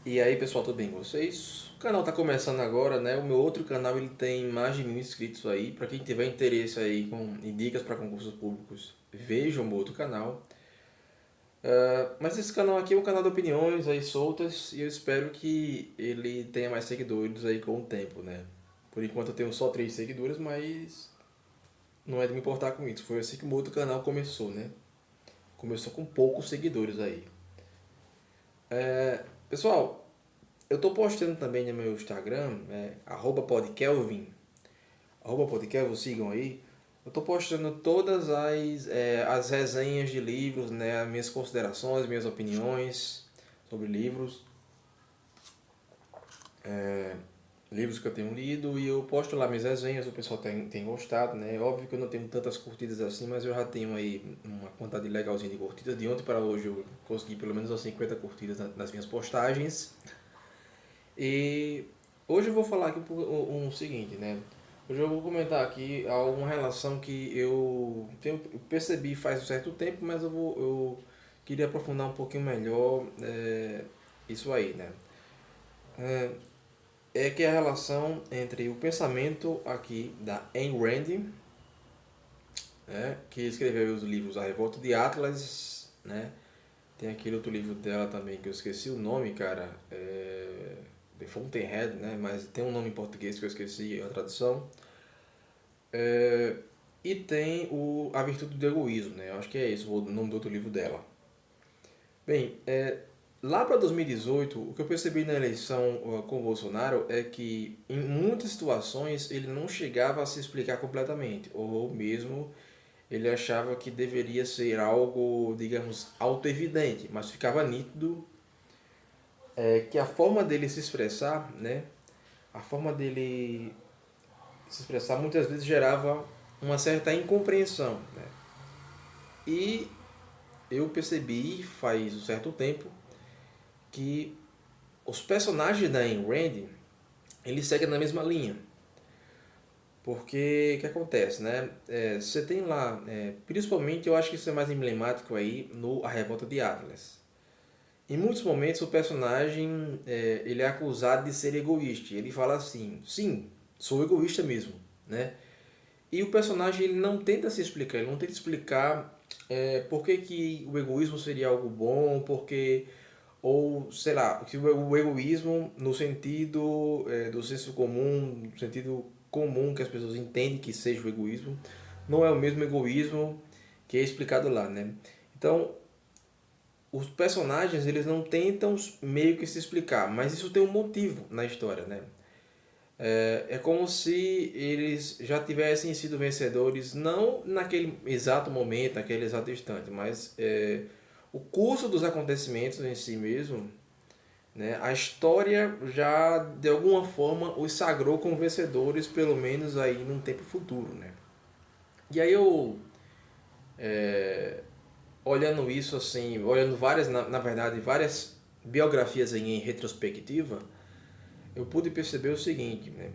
E aí pessoal, tudo bem com vocês? O canal tá começando agora, né? O meu outro canal ele tem mais de 1.000 inscritos aí. Pra quem tiver interesse aí em dicas para concursos públicos, veja o meu outro canal. Mas esse canal aqui é um canal de opiniões aí soltas e eu espero que ele tenha mais seguidores aí com o tempo, né? Por enquanto eu tenho só 3 seguidores, mas não é de me importar com isso. Foi assim que o meu outro canal começou, né? Começou com poucos seguidores aí. Pessoal, eu tô postando também no meu Instagram, @podkelvin, @podkelvin, sigam aí. Eu tô postando todas as resenhas de livros, né, as minhas considerações, minhas opiniões sobre livros, livros que eu tenho lido e eu posto lá minhas resenhas, o pessoal tem gostado, né? Óbvio que eu não tenho tantas curtidas assim, mas eu já tenho aí uma quantidade legalzinha de curtidas. De ontem para hoje eu consegui pelo menos umas 50 curtidas nas minhas postagens. E hoje eu vou falar aqui um seguinte, né? Hoje eu vou comentar aqui alguma relação que eu percebi faz um certo tempo, mas eu queria aprofundar um pouquinho melhor isso aí, né? É que é a relação entre o pensamento aqui da Ayn Rand, né, que escreveu os livros A Revolta de Atlas, né? Tem aquele outro livro dela também que eu esqueci o nome, cara. The Fountainhead, né? Mas tem um nome em português que eu esqueci a tradução. É, e tem A Virtude do Egoísmo, né? Eu acho que é esse o nome do outro livro dela. Bem, lá para 2018, o que eu percebi na eleição com o Bolsonaro é que em muitas situações ele não chegava a se explicar completamente, ou mesmo ele achava que deveria ser algo, digamos, auto-evidente, mas ficava nítido que a forma dele se expressar, né? A forma dele se expressar muitas vezes gerava uma certa incompreensão, né? E eu percebi faz um certo tempo que os personagens da Ayn Rand eles seguem na mesma linha. Porque o que acontece, né? Você tem lá, principalmente eu acho que isso é mais emblemático aí no A Revolta de Atlas. Em muitos momentos o personagem ele é acusado de ser egoísta. Ele fala assim, sim, sou egoísta mesmo, né? E o personagem ele não tenta se explicar, ele não tenta explicar por que, que o egoísmo seria algo bom, porque ou sei lá, que o egoísmo no sentido do senso comum, no sentido comum que as pessoas entendem que seja o egoísmo, não é o mesmo egoísmo que é explicado lá, né? Então, os personagens eles não tentam meio que se explicar, mas isso tem um motivo na história, né? É como se eles já tivessem sido vencedores, não naquele exato momento, naquele exato instante, mas o curso dos acontecimentos em si mesmo, né, a história já de alguma forma os sagrou como vencedores, pelo menos aí num tempo futuro, né? E aí eu, olhando isso assim, olhando várias, na verdade, várias biografias em retrospectiva, eu pude perceber o seguinte, né?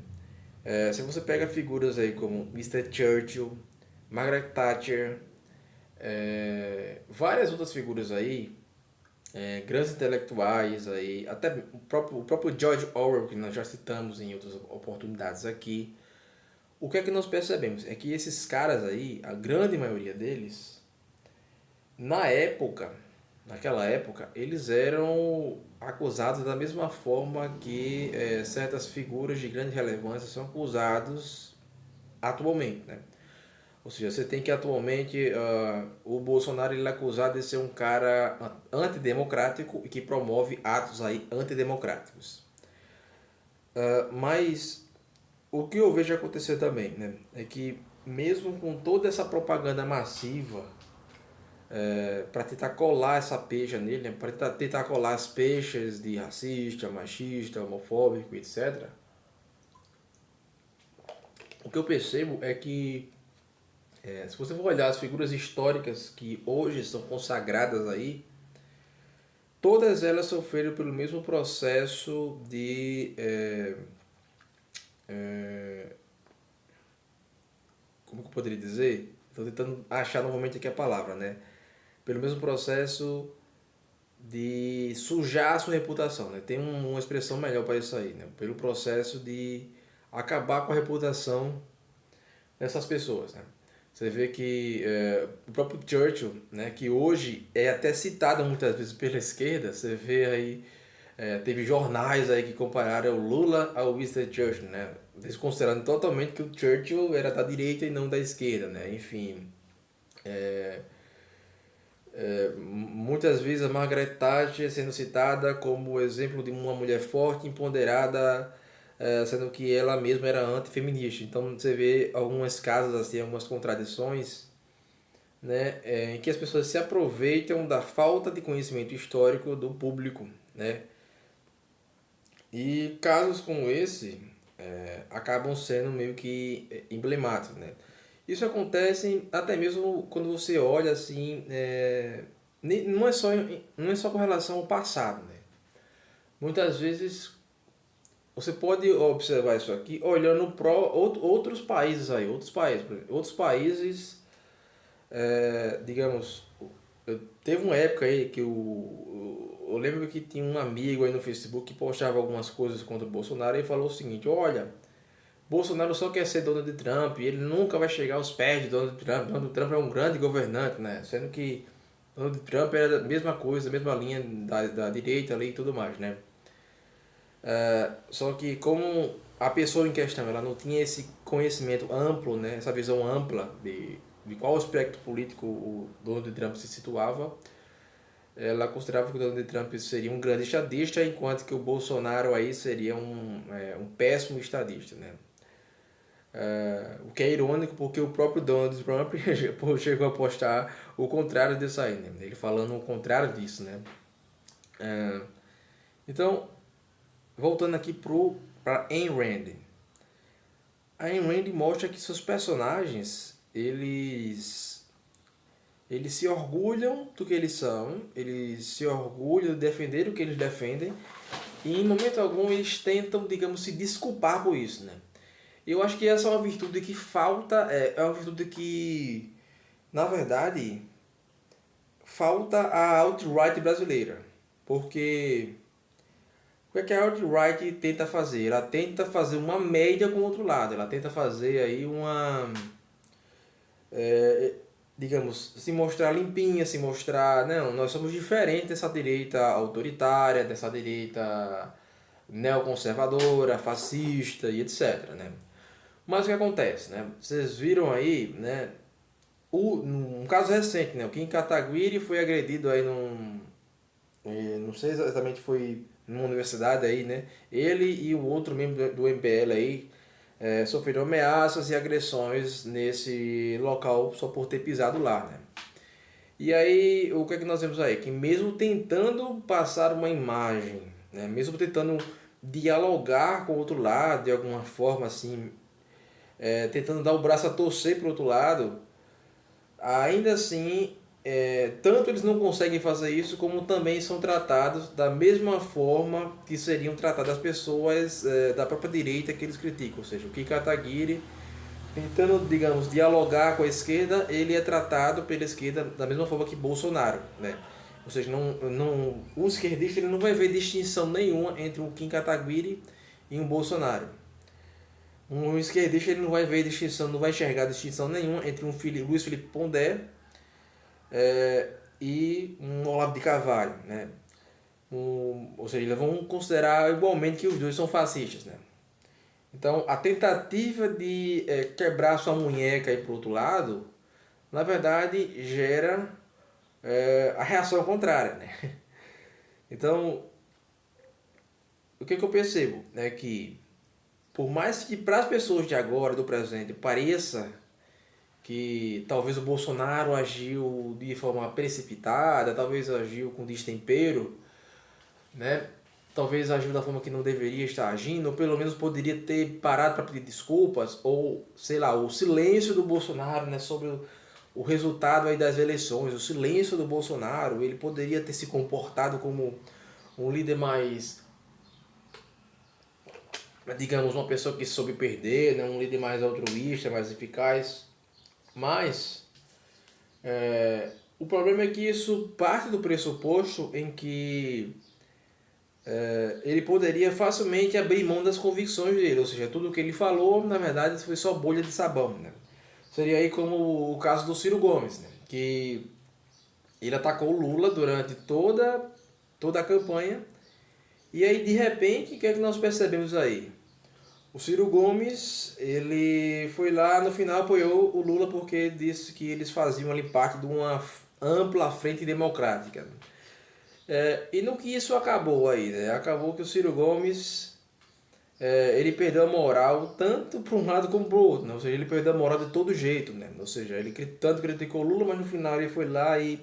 Se você pega figuras aí como Mr. Churchill, Margaret Thatcher, várias outras figuras aí, grandes intelectuais aí, até o próprio George Orwell, que nós já citamos em outras oportunidades aqui, o que é que nós percebemos? É que esses caras aí, a grande maioria deles, na época, naquela época, eles eram acusados da mesma forma que certas figuras de grande relevância são acusados atualmente, né? Ou seja, você tem que atualmente o Bolsonaro ele é acusado de ser um cara antidemocrático e que promove atos aí antidemocráticos. Mas o que eu vejo acontecer também, né, é que mesmo com toda essa propaganda massiva para tentar colar essa pecha nele, né, para tentar colar as peixes de racista, machista, homofóbico, etc. O que eu percebo é que se você for olhar as figuras históricas que hoje são consagradas aí, todas elas sofreram pelo mesmo processo de como que eu poderia dizer? Estou tentando achar novamente aqui a palavra, né? Pelo mesmo processo de sujar a sua reputação, né? Tem uma expressão melhor para isso aí, né? Pelo processo de acabar com a reputação dessas pessoas, né? Você vê que o próprio Churchill, né, que hoje é até citado muitas vezes pela esquerda, você vê aí, teve jornais aí que compararam o Lula ao Winston Churchill, né? Desconsiderando totalmente que o Churchill era da direita e não da esquerda, né? Enfim, muitas vezes a Margaret Thatcher sendo citada como exemplo de uma mulher forte, empoderada, sendo que ela mesma era antifeminista. Então você vê alguns casos assim, algumas contradições, né, em que as pessoas se aproveitam da falta de conhecimento histórico do público, né? E casos como esse acabam sendo meio que emblemáticos, né? Isso acontece até mesmo quando você olha assim, não é só com relação ao passado, né? Muitas vezes você pode observar isso aqui olhando para outros países aí, outros países, digamos, teve uma época aí que eu lembro que tinha um amigo aí no Facebook que postava algumas coisas contra o Bolsonaro e falou o seguinte: olha, Bolsonaro só quer ser Donald Trump, ele nunca vai chegar aos pés de Donald Trump. Donald Trump é um grande governante, né? Sendo que Donald Trump era a mesma coisa, a mesma linha da direita ali e tudo mais, né? Só que como a pessoa em questão ela não tinha esse conhecimento amplo, né? Essa visão ampla de qual aspecto político o Donald Trump se situava, ela considerava que o Donald Trump seria um grande estadista, enquanto que o Bolsonaro aí seria um péssimo estadista, né? O que é irônico porque o próprio Donald Trump chegou a postar o contrário disso aí, né? Ele falando o contrário disso, né? Então, voltando aqui para Ayn Rand. A Ayn Rand mostra que seus personagens, eles se orgulham do que eles são, eles se orgulham de defender o que eles defendem, e em momento algum eles tentam, digamos, se desculpar por isso, né? Eu acho que essa é uma virtude que falta, é uma virtude que, na verdade, falta a alt-right brasileira. Porque o que é que a alt-right tenta fazer? Ela tenta fazer uma média com o outro lado, ela tenta fazer aí digamos, se mostrar limpinha, se mostrar, não, nós somos diferentes dessa direita autoritária, dessa direita neoconservadora, fascista e etc, né? Mas o que acontece, né? Vocês viram aí, né? Um caso recente, né? O Kim Kataguiri foi agredido aí não sei exatamente, foi numa universidade aí, né? Ele e o outro membro do MBL aí sofreram ameaças e agressões nesse local só por ter pisado lá, né? E aí, o que é que nós vemos aí? Que mesmo tentando passar uma imagem, né? Mesmo tentando dialogar com o outro lado de alguma forma assim, tentando dar o braço a torcer para o outro lado, ainda assim, tanto eles não conseguem fazer isso, como também são tratados da mesma forma que seriam tratadas as pessoas da própria direita que eles criticam. Ou seja, o Kim Kataguiri, tentando, digamos, dialogar com a esquerda, ele é tratado pela esquerda da mesma forma que Bolsonaro, né? Ou seja, o esquerdista ele não vai ver distinção nenhuma entre um Kim Kataguiri e um Bolsonaro. Um esquerdista ele não vai ver distinção, não vai enxergar distinção nenhuma entre Luiz Felipe Pondé e um Olavo de Carvalho, né? Ou seja, eles vão considerar igualmente que os dois são fascistas, né? Então, a tentativa de quebrar sua munheca aí pro outro lado, na verdade, gera a reação contrária, né? Então, o que eu percebo é que, por mais que para as pessoas de agora, do presente, pareça que talvez o Bolsonaro agiu de forma precipitada, talvez agiu com destempero, né? Talvez agiu da forma que não deveria estar agindo, ou pelo menos poderia ter parado para pedir desculpas, ou sei lá, o silêncio do Bolsonaro, né, sobre o resultado aí das eleições, o silêncio do Bolsonaro, ele poderia ter se comportado como um líder mais, digamos, uma pessoa que soube perder, né, um líder mais altruísta, mais eficaz, mas O problema é que isso parte do pressuposto em que ele poderia facilmente abrir mão das convicções dele, ou seja, tudo o que ele falou, na verdade, foi só bolha de sabão, né? Seria aí como o caso do Ciro Gomes, né? Que ele atacou o Lula durante toda a campanha, e aí de repente, o que é que nós percebemos aí? O Ciro Gomes, ele foi lá, no final apoiou o Lula porque disse que eles faziam ali parte de uma ampla frente democrática. E no que isso acabou aí, né? Acabou que o Ciro Gomes, ele perdeu a moral tanto para um lado como para o outro, né? Ou seja, ele perdeu a moral de todo jeito, né? Ou seja, ele tanto criticou o Lula, mas no final ele foi lá e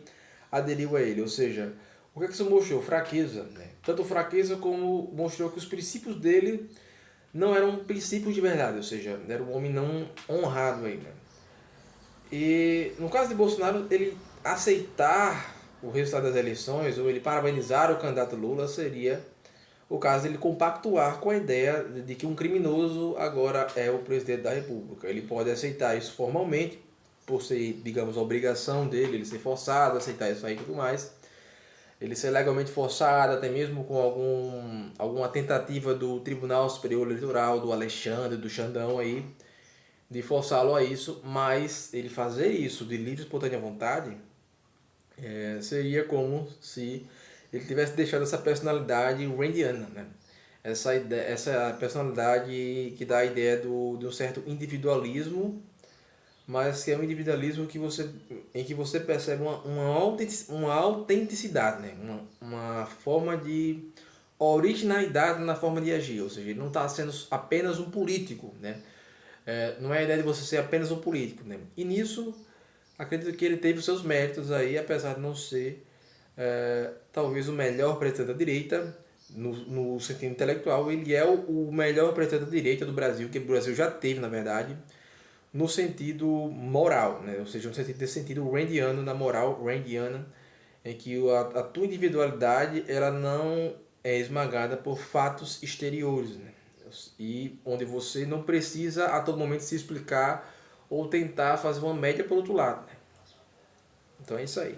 aderiu a ele. Ou seja, o que é que isso mostrou? Fraqueza, né? Tanto fraqueza como mostrou que os princípios dele não eram princípios de verdade, ou seja, era um homem não honrado ainda. E no caso de Bolsonaro, ele aceitar o resultado das eleições ou ele parabenizar o candidato Lula seria o caso dele compactuar com a ideia de que um criminoso agora é o presidente da República. Ele pode aceitar isso formalmente, por ser, digamos, a obrigação dele, ele ser forçado a aceitar isso aí e tudo mais. Ele ser legalmente forçado, até mesmo com alguma tentativa do Tribunal Superior Eleitoral, do Alexandre, do Xandão aí, de forçá-lo a isso, mas ele fazer isso de livre e espontânea vontade seria como se ele tivesse deixado essa personalidade randiana, né? Essa personalidade que dá a ideia de um certo individualismo, mas que é um individualismo em que você percebe uma autenticidade, né? Uma forma de originalidade na forma de agir, ou seja, ele não está sendo apenas um político, né? Não é a ideia de você ser apenas um político, né? E nisso, acredito que ele teve os seus méritos aí, apesar de não ser talvez o melhor presidente da direita, no sentido intelectual, ele é o melhor presidente da direita do Brasil, que o Brasil já teve, na verdade, no sentido moral, né? Ou seja, no sentido desse sentido randiano, na moral randiana, em que a tua individualidade ela não é esmagada por fatos exteriores, né? E onde você não precisa a todo momento se explicar ou tentar fazer uma média por outro lado, né? Então é isso aí.